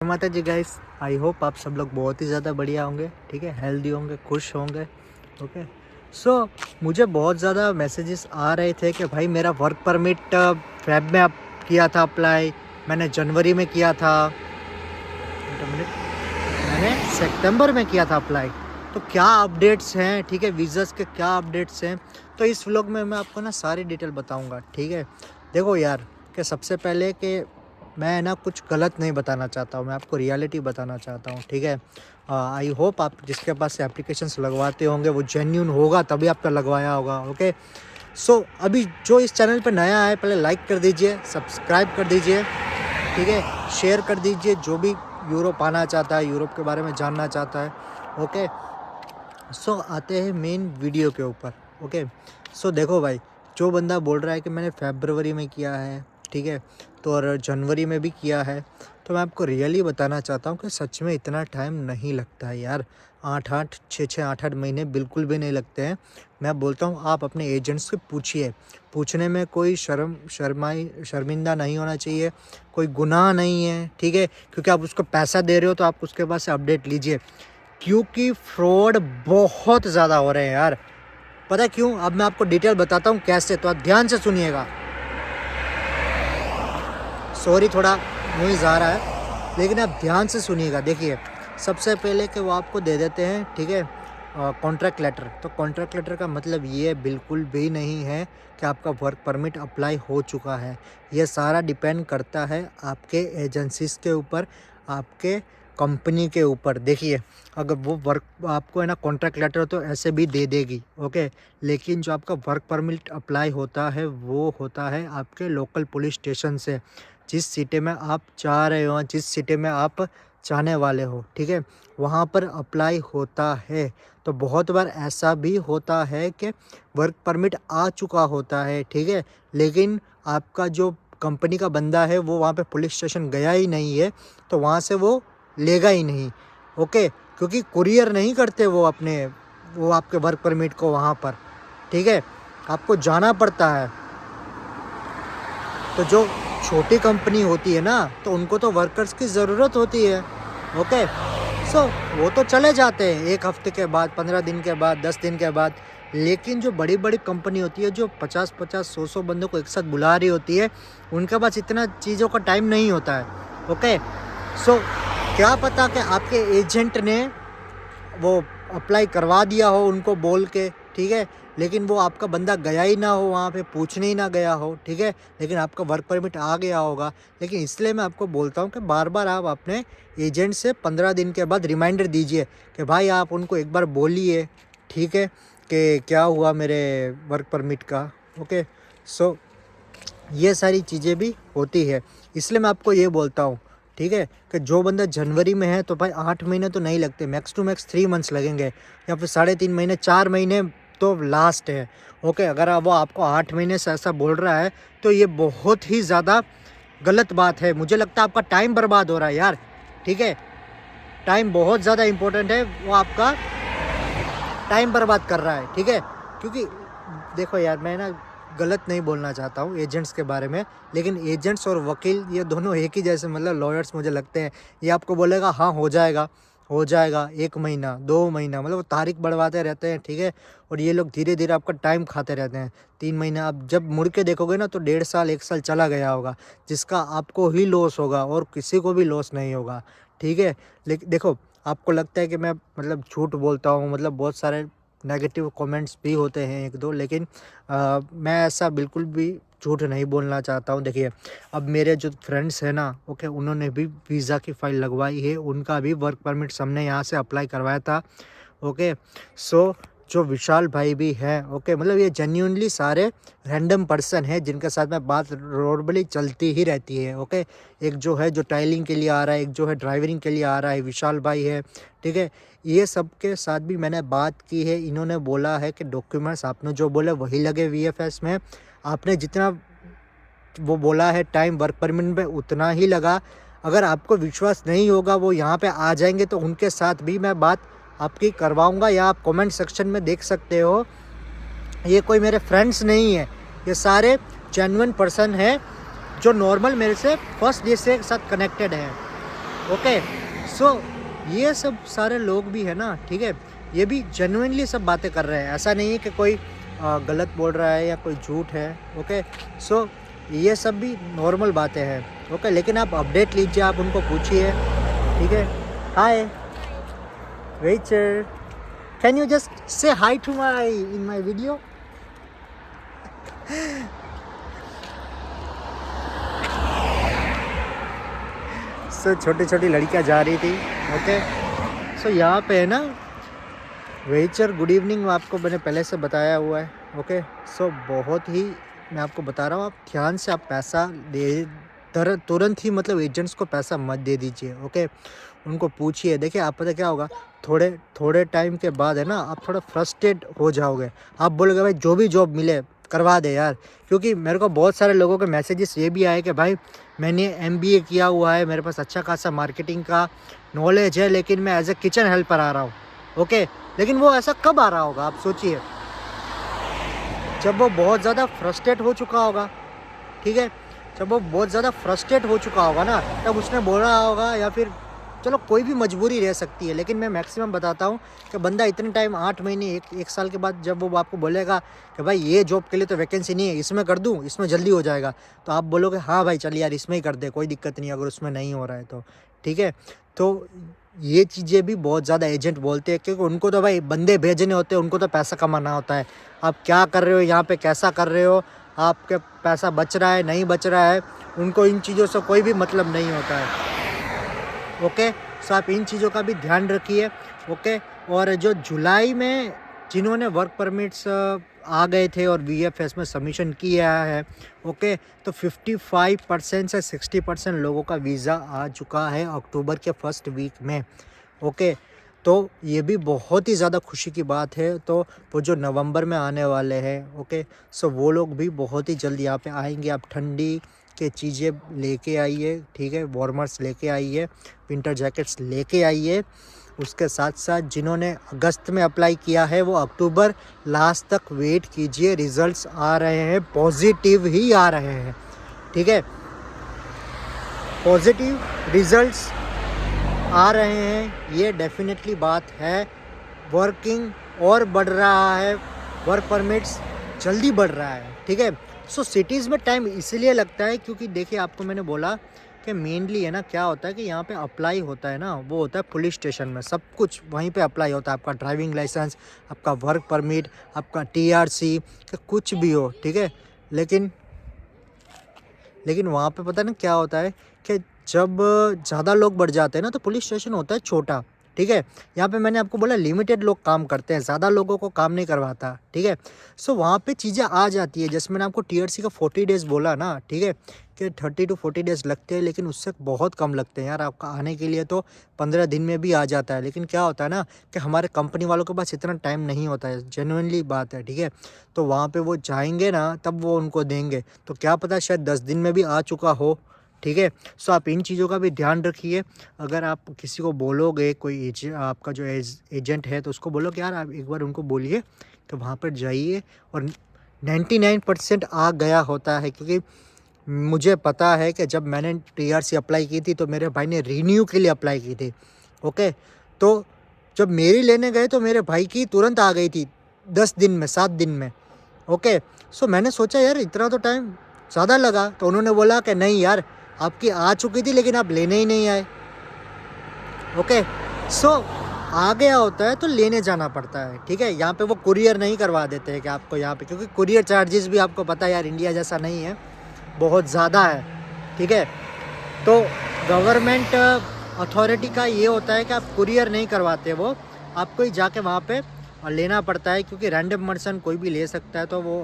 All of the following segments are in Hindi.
माता जी गाइस, आई होप आप सब लोग बहुत ही ज़्यादा बढ़िया होंगे, ठीक है, हेल्दी होंगे, खुश होंगे। ओके, सो मुझे बहुत ज़्यादा मैसेजेस आ रहे थे कि भाई मेरा वर्क परमिट फेब में किया था अप्लाई, मैंने जनवरी में किया था, Wait a minute, मैंने सितंबर में किया था अप्लाई। तो क्या अपडेट्स हैं, ठीक है, वीज़ास के क्या अपडेट्स हैं, तो इस व्लॉग में मैं आपको ना सारी डिटेल बताऊंगा। ठीक है, देखो यार, कि सबसे पहले कि मैं ना कुछ गलत नहीं बताना चाहता हूँ, मैं आपको रियलिटी बताना चाहता हूँ। ठीक है, आई होप आप जिसके पास से एप्लीकेशंस लगवाते होंगे वो जेन्यून होगा, तभी आपका लगवाया होगा। ओके, सो अभी जो इस चैनल पर नया है, पहले लाइक कर दीजिए, सब्सक्राइब कर दीजिए, ठीक है, शेयर कर दीजिए। जो भी यूरोप आना चाहता है, यूरोप के बारे में जानना चाहता है, ओके। सो आते हैं मेन वीडियो के ऊपर। ओके, सो देखो भाई, जो बंदा बोल रहा है कि मैंने फरवरी में किया है, ठीक है, तो और जनवरी में भी किया है, तो मैं आपको रियली बताना चाहता हूँ कि सच में इतना टाइम नहीं लगता है यार। 8-8 महीने बिल्कुल भी नहीं लगते हैं। मैं बोलता हूँ आप अपने एजेंट्स से पूछिए, पूछने में कोई शर्मिंदा नहीं होना चाहिए, कोई गुनाह नहीं है। ठीक है, क्योंकि आप उसको पैसा दे रहे हो तो आप उसके पास से अपडेट लीजिए, क्योंकि फ्रॉड बहुत ज़्यादा हो रहे हैं यार। पता है क्यों? अब मैं आपको डिटेल बताता हूँ कैसे, तो आप ध्यान से सुनिएगा। सॉरी, थोड़ा नॉइज़ आ रहा है, लेकिन आप ध्यान से सुनिएगा। देखिए, सबसे पहले कि वो आपको दे देते हैं, ठीक है, कॉन्ट्रैक्ट लेटर। तो कॉन्ट्रैक्ट लेटर का मतलब ये बिल्कुल भी नहीं है कि आपका वर्क परमिट अप्लाई हो चुका है। ये सारा डिपेंड करता है आपके एजेंसीज के ऊपर, आपके कंपनी के ऊपर। देखिए, अगर वो वर्क आपको है ना कॉन्ट्रैक्ट लेटर तो ऐसे भी दे देगी, ओके, लेकिन जो आपका वर्क परमिट अप्लाई होता है वो होता है आपके लोकल पुलिस स्टेशन से, जिस सिटी में आप जा रहे हो, जिस सिटी में आप जाने वाले हो, ठीक है, वहाँ पर अप्लाई होता है। तो बहुत बार ऐसा भी होता है कि वर्क परमिट आ चुका होता है, ठीक है, लेकिन आपका जो कंपनी का बंदा है वो वहाँ पे पुलिस स्टेशन गया ही नहीं है, तो वहाँ से वो लेगा ही नहीं। ओके, क्योंकि कुरियर नहीं करते वो आपके वर्क परमिट को वहाँ पर, ठीक है, आपको जाना पड़ता है। तो जो छोटी कंपनी होती है ना, तो उनको तो वर्कर्स की ज़रूरत होती है। ओके, सो वो तो चले जाते हैं 1 हफ्ते के बाद, 15 दिन के बाद, 10 दिन के बाद। लेकिन जो बड़ी बड़ी कंपनी होती है, जो 50-50, 100-100 बंदों को एक साथ बुला रही होती है, उनके पास इतना चीज़ों का टाइम नहीं होता है। ओके, सो क्या पता कि आपके एजेंट ने वो अप्लाई करवा दिया हो उनको बोल के, ठीक है, लेकिन वो आपका बंदा गया ही ना हो, वहाँ पे पूछने ही ना गया हो, ठीक है, लेकिन आपका वर्क परमिट आ गया होगा। लेकिन इसलिए मैं आपको बोलता हूँ कि बार बार आप अपने एजेंट से 15 दिन के बाद रिमाइंडर दीजिए कि भाई आप उनको एक बार बोलिए, ठीक है, कि क्या हुआ मेरे वर्क परमिट का। ओके, सो ये सारी चीज़ें भी होती है, इसलिए मैं आपको ये बोलता हूँ, ठीक है, कि जो बंदा जनवरी में है तो भाई 8 महीने तो नहीं लगते, मैक्स टू मैक्स 3 मंथ्स लगेंगे, या फिर 3.5 महीने, 4 महीने तो लास्ट है। ओके, अगर वो आपको 8 महीने से ऐसा बोल रहा है तो ये बहुत ही ज़्यादा गलत बात है। मुझे लगता है आपका टाइम बर्बाद हो रहा है यार। ठीक है, टाइम बहुत ज़्यादा इम्पोर्टेंट है, वो आपका टाइम बर्बाद कर रहा है, ठीक है, क्योंकि देखो यार, मैं ना गलत नहीं बोलना चाहता हूँ एजेंट्स के बारे में, लेकिन एजेंट्स और वकील ये दोनों एक ही जैसे, मतलब लॉयर्स मुझे लगते हैं। ये आपको बोलेगा हाँ हो जाएगा, हो जाएगा, 1 महीना 2 महीना, मतलब वो तारीख बढ़वाते रहते हैं, ठीक है, और ये लोग धीरे धीरे आपका टाइम खाते रहते हैं। 3 महीना, आप जब मुड़ के देखोगे ना तो 1.5 साल 1 साल चला गया होगा, जिसका आपको ही लॉस होगा और किसी को भी लॉस नहीं होगा, ठीक है। लेकिन देखो, आपको लगता है कि मैं मतलब झूठ बोलता हूँ, मतलब बहुत सारे नेगेटिव कमेंट्स भी होते हैं 1-2, लेकिन मैं ऐसा बिल्कुल भी झूठ नहीं बोलना चाहता हूँ। देखिए, अब मेरे जो फ्रेंड्स हैं ना, ओके, उन्होंने भी वीज़ा की फ़ाइल लगवाई है, उनका भी वर्क परमिट हमने यहाँ से अप्लाई करवाया था। ओके, सो जो विशाल भाई भी हैं, ओके, मतलब ये जेन्युइनली सारे रैंडम पर्सन हैं जिनके साथ में बात नॉर्मली चलती ही रहती है। ओके, एक जो है जो टाइलिंग के लिए आ रहा है, एक जो है ड्राइवरिंग के लिए आ रहा है, विशाल भाई है, ठीक है, ये सब के साथ भी मैंने बात की है। इन्होंने बोला है कि डॉक्यूमेंट्स आपने जो बोले वही लगे वीएफएस में, आपने जितना वो बोला है टाइम वर्क परमिट में उतना ही लगा। अगर आपको विश्वास नहीं होगा, वो यहाँ पे आ जाएंगे तो उनके साथ भी मैं बात आपकी करवाऊँगा, या आप कमेंट सेक्शन में देख सकते हो। ये कोई मेरे फ्रेंड्स नहीं है, ये सारे जेन्युइन पर्सन हैं जो नॉर्मल मेरे से फर्स्ट डे से साथ कनेक्टेड हैं। ओके। सो ये सब सारे लोग भी है ना, ठीक है, ये भी जेन्युइनली सब बातें कर रहे हैं, ऐसा नहीं है कि कोई गलत बोल रहा है या कोई झूठ है। ओके। सो ये सब भी नॉर्मल बातें हैं। ओके, लेकिन आप अपडेट लीजिए, आप उनको पूछिए, ठीक है। हाय वेचर, can you just say hi to my in my video. So छोटी छोटी लड़कियां जा रही थी। ओके। सो यहाँ पे है ना वेचर, गुड इवनिंग आपको मैंने पहले से बताया हुआ है। ओके। सो बहुत ही मैं आपको बता रहा हूँ, आप ध्यान से आप पैसा दे तुरंत ही मतलब एजेंट्स को पैसा मत दे दीजिए। ओके, उनको पूछिए। देखिए आप पता क्या होगा, थोड़े थोड़े टाइम के बाद है ना आप थोड़ा फ्रस्ट्रेट हो जाओगे। आप बोलोगे भाई जो भी जॉब मिले करवा दे यार। क्योंकि मेरे को बहुत सारे लोगों के मैसेजेस ये भी आए कि भाई मैंने MBA किया हुआ है, मेरे पास अच्छा खासा मार्केटिंग का नॉलेज है, लेकिन मैं एज ए किचन हेल्पर आ रहा हूँ। ओके, लेकिन वो ऐसा कब आ रहा होगा आप सोचिए, जब वो बहुत ज़्यादा फ्रस्ट्रेट हो चुका होगा। ठीक है, जब वो बहुत ज़्यादा फ्रस्ट्रेट हो चुका होगा ना, तब उसने बोला होगा, या फिर चलो कोई भी मजबूरी रह सकती है, लेकिन मैं मैक्सिमम बताता हूँ कि बंदा इतने टाइम 8 महीने एक साल के बाद जब वो आपको बोलेगा कि भाई ये जॉब के लिए तो वैकेंसी नहीं है, इसमें कर दूँ, इसमें जल्दी हो जाएगा, तो आप बोलोगे हाँ भाई चल यार इसमें ही कर दे, कोई दिक्कत नहीं अगर उसमें नहीं हो रहा है तो। ठीक है, तो ये चीज़ें भी बहुत ज़्यादा एजेंट बोलते हैं, क्योंकि उनको तो भाई बंदे भेजने होते हैं, उनको तो पैसा कमाना होता है। आप क्या कर रहे हो यहाँ पे, कैसा कर रहे हो, आपके पैसा बच रहा है नहीं बच रहा है, उनको इन चीज़ों से कोई भी मतलब नहीं होता है। ओके, सो आप इन चीज़ों का भी ध्यान रखिए। ओके, और जो जुलाई में जिन्होंने वर्क परमिट्स आ गए थे और VFS में सबमिशन किया है, ओके, तो 55% से 60% लोगों का वीज़ा आ चुका है अक्टूबर के फर्स्ट वीक में। ओके, तो ये भी बहुत ही ज़्यादा खुशी की बात है। तो वो जो नवंबर में आने वाले हैं, ओके, सो वो लोग भी बहुत ही जल्दी यहाँ पे आएंगे। आप ठंडी के चीज़ें लेके आइए, ठीक है, वार्मर्स लेके आइए, विंटर जैकेट्स लेके आइए। उसके साथ साथ जिन्होंने अगस्त में अप्लाई किया है वो अक्टूबर लास्ट तक वेट कीजिए, रिजल्ट्स आ रहे हैं, पॉजिटिव ही आ रहे हैं। ठीक है, पॉजिटिव रिजल्ट्स आ रहे हैं, ये डेफिनेटली बात है। वर्किंग और बढ़ रहा है, वर्क परमिट्स जल्दी बढ़ रहा है। ठीक है, सो सिटीज़ में टाइम इसलिए लगता है क्योंकि देखिए आपको मैंने बोला कि मेनली है ना क्या होता है कि यहाँ पे अप्लाई होता है ना, वो होता है पुलिस स्टेशन में, सब कुछ वहीं पे अप्लाई होता है। आपका ड्राइविंग लाइसेंस, आपका वर्क परमिट, आपका TRC, कुछ भी हो। ठीक है, लेकिन वहाँ पे पता नहीं क्या होता है कि जब ज़्यादा लोग बढ़ जाते हैं ना तो पुलिस स्टेशन होता है छोटा। ठीक है, यहाँ पे मैंने आपको बोला लिमिटेड लोग काम करते हैं, ज़्यादा लोगों को काम नहीं करवाता। ठीक है, सो वहाँ पे चीज़ें आ जाती है, जैसे मैंने आपको TRC का 40 डेज़ बोला ना, ठीक है, कि 30 to 40 डेज़ लगते हैं, लेकिन उससे बहुत कम लगते हैं यार। आपका आने के लिए तो 15 दिन में भी आ जाता है, लेकिन क्या होता है ना कि हमारे कंपनी वालों के पास इतना टाइम नहीं होता है, जेन्युइनली बात है। ठीक है, तो वहाँ पे वो जाएंगे ना तब वो उनको देंगे, तो क्या पता शायद 10 दिन में भी आ चुका हो। ठीक है, सो आप इन चीज़ों का भी ध्यान रखिए। अगर आप किसी को बोलोगे, कोई आपका जो एजेंट है, तो उसको बोलो कि यार आप एक बार उनको बोलिए तो वहाँ पर जाइए। और 99% आ गया होता है, क्योंकि मुझे पता है कि जब मैंने TRC अप्लाई की थी तो मेरे भाई ने रीन्यू के लिए अप्लाई की थी। ओके, तो जब मेरी लेने गए तो मेरे भाई की तुरंत आ गई थी 10 दिन में, 7 दिन में। ओके, सो मैंने सोचा यार इतना तो टाइम ज़्यादा लगा, तो उन्होंने बोला कि नहीं यार आपकी आ चुकी थी लेकिन आप लेने ही नहीं आए। ओके, सो आ गया होता है तो लेने जाना पड़ता है। ठीक है, यहाँ पे वो कुरियर नहीं करवा देते हैं कि आपको यहाँ पे, क्योंकि कुरियर चार्जेस भी आपको पता है यार इंडिया जैसा नहीं है, बहुत ज़्यादा है। ठीक है, तो गवर्नमेंट अथॉरिटी का ये होता है कि आप कुरियर नहीं करवाते, वो आपको ही जाके वहाँ पे लेना पड़ता है, क्योंकि रैंडम पर्सन कोई भी ले सकता है। तो वो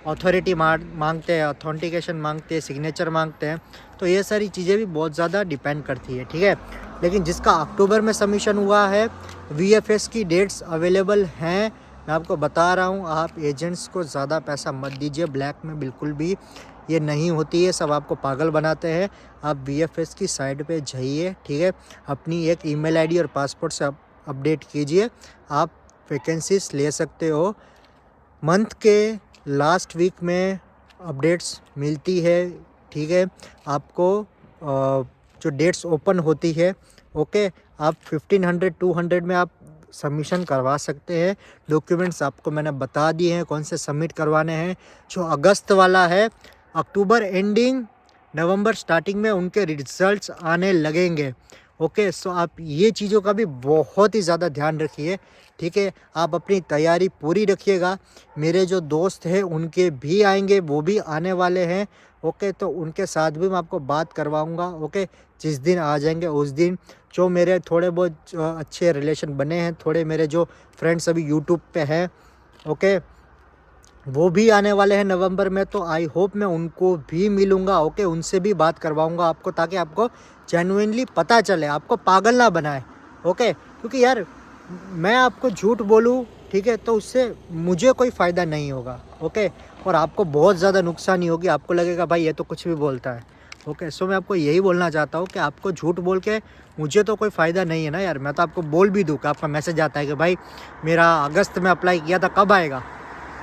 अथॉरिटी मांगते हैं, ऑथेंटिकेशन मांगते हैं, सिग्नेचर मांगते हैं, तो ये सारी चीज़ें भी बहुत ज़्यादा डिपेंड करती है। ठीक है, लेकिन जिसका अक्टूबर में सबमिशन हुआ है, VFS की डेट्स अवेलेबल हैं। मैं आपको बता रहा हूँ, आप एजेंट्स को ज़्यादा पैसा मत दीजिए, ब्लैक में बिल्कुल भी ये नहीं होती है, सब आपको पागल बनाते हैं। आप VFS की साइट पे जाइए, ठीक है, अपनी एक ईमेल आईडी और पासपोर्ट से अपडेट कीजिए, आप वैकेंसीज ले सकते हो। मंथ के लास्ट वीक में अपडेट्स मिलती है। ठीक है, आपको जो डेट्स ओपन होती है, ओके, आप 1500 200 में आप सबमिशन करवा सकते हैं। डॉक्यूमेंट्स आपको मैंने बता दिए हैं कौन से सबमिट करवाने हैं। जो अगस्त वाला है, अक्टूबर एंडिंग नवंबर स्टार्टिंग में उनके रिजल्ट्स आने लगेंगे। ओके, सो आप ये चीज़ों का भी बहुत ही ज़्यादा ध्यान रखिए, ठीक है। आप अपनी तैयारी पूरी रखिएगा। मेरे जो दोस्त हैं उनके भी आएंगे, वो भी आने वाले हैं, ओके, तो उनके साथ भी मैं आपको बात करवाऊंगा। ओके, जिस दिन आ जाएंगे उस दिन। जो मेरे थोड़े बहुत अच्छे रिलेशन बने हैं, थोड़े मेरे जो फ्रेंड्स अभी यूट्यूब पे हैं, ओके, वो भी आने वाले हैं नवंबर में, तो आई होप मैं उनको भी मिलूँगा। ओके, उनसे भी बात करवाऊँगा आपको, ताकि आपको जेन्युइनली पता चले, आपको पागल ना बनाए। ओके, क्योंकि यार मैं आपको झूठ बोलूँ, ठीक है, तो उससे मुझे कोई फ़ायदा नहीं होगा। ओके, और आपको बहुत ज़्यादा नुकसानी होगी, आपको लगेगा भाई ये तो कुछ भी बोलता है। ओके, सो मैं आपको यही बोलना चाहता हूँ कि आपको झूठ बोल के मुझे तो कोई फ़ायदा नहीं है ना यार। मैं तो आपको बोल भी दूँ कि आपका मैसेज आता है कि भाई मेरा अगस्त में अप्लाई किया था, कब आएगा,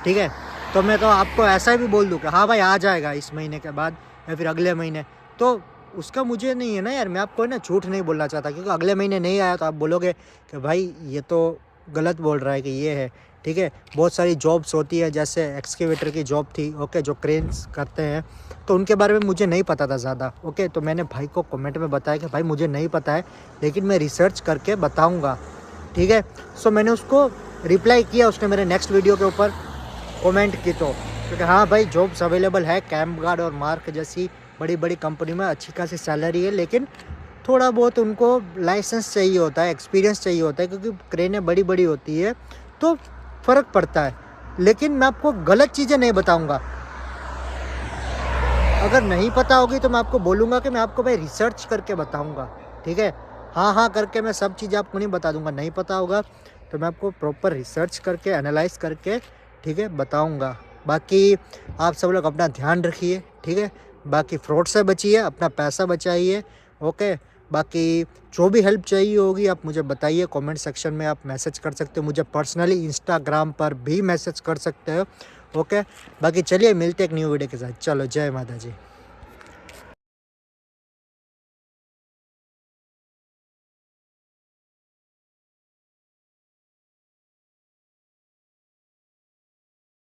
ठीक है, तो मैं तो आपको ऐसा भी बोल दूँ कि हाँ भाई आ जाएगा इस महीने के बाद या फिर अगले महीने। तो उसका मुझे नहीं है ना यार, मैं आपको ना झूठ नहीं बोलना चाहता, क्योंकि अगले महीने नहीं आया तो आप बोलोगे कि भाई ये तो गलत बोल रहा है कि ये है, ठीक है। बहुत सारी जॉब्स होती है, जैसे एक्सकेवेटर की जॉब थी, ओके, जो क्रेन्स करते हैं, तो उनके बारे में मुझे नहीं पता था ज़्यादा। ओके, तो मैंने भाई को कमेंट में बताया कि भाई मुझे नहीं पता है, लेकिन मैं रिसर्च करके बताऊँगा, ठीक है। सो मैंने उसको रिप्लाई किया, उसने मेरे नेक्स्ट वीडियो के ऊपर कमेंट की, तो क्योंकि हाँ भाई जॉब्स अवेलेबल है, कैंप गार्ड और मार्क जैसी बड़ी बड़ी कंपनी में अच्छी खासी सैलरी है, लेकिन थोड़ा बहुत उनको लाइसेंस चाहिए होता है, एक्सपीरियंस चाहिए होता है, क्योंकि क्रेनें बड़ी बड़ी होती है, तो फ़र्क पड़ता है। लेकिन मैं आपको गलत चीज़ें नहीं बताऊंगा। अगर नहीं पता होगी तो मैं आपको बोलूँगा कि मैं आपको भाई रिसर्च करके बताऊँगा, ठीक है। हाँ हाँ करके मैं सब चीज़ें आपको नहीं बता दूँगा, नहीं पता होगा तो मैं आपको प्रॉपर रिसर्च करके एनालाइज करके, ठीक है, बताऊँगा। बाकी आप सब लोग अपना ध्यान रखिए, ठीक है। बाकी फ्रॉड से बचिए, अपना पैसा बचाइए, ओके। बाकी जो भी हेल्प चाहिए होगी आप मुझे बताइए, कमेंट सेक्शन में आप मैसेज कर सकते हो, मुझे पर्सनली इंस्टाग्राम पर भी मैसेज कर सकते हो, ओके। बाकी चलिए मिलते एक न्यू वीडियो के साथ। चलो, जय माता जी।